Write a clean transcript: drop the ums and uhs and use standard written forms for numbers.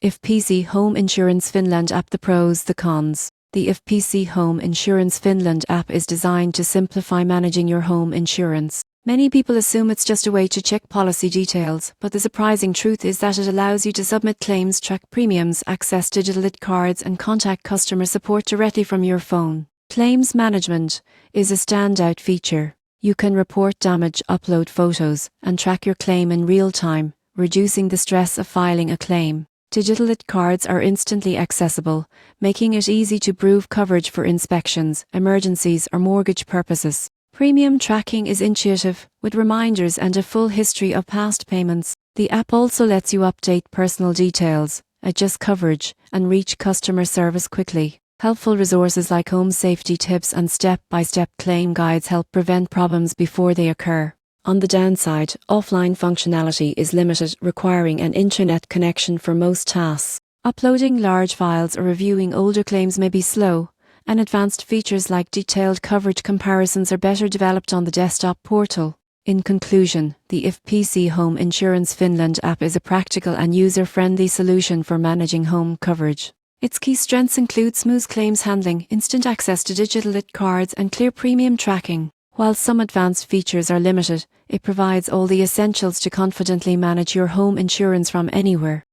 IFPC Home Insurance Finland app. The pros, the cons. The IFPC Home Insurance Finland app is designed to simplify managing your home insurance. Many people assume it's just a way to check policy details, but the surprising truth is that it allows you to submit claims, track premiums, access digital IT cards, and contact customer support directly from your phone. Claims management is a standout feature. You can report damage, upload photos, and track your claim in real time, reducing the stress of filing a claim. Digital IT cards are instantly accessible, making it easy to prove coverage for inspections, emergencies, or mortgage purposes. Premium tracking is intuitive, with reminders and a full history of past payments. The app also lets you update personal details, adjust coverage, and reach customer service quickly. Helpful resources like home safety tips and step-by-step claim guides help prevent problems before they occur. On the downside, offline functionality is limited, requiring an internet connection for most tasks. Uploading large files or reviewing older claims may be slow, and advanced features like detailed coverage comparisons are better developed on the desktop portal. In conclusion, the IFPC Home Insurance Finland app is a practical and user-friendly solution for managing home coverage. Its key strengths include smooth claims handling, instant access to digital IT cards, and clear premium tracking. While some advanced features are limited, it provides all the essentials to confidently manage your home insurance from anywhere.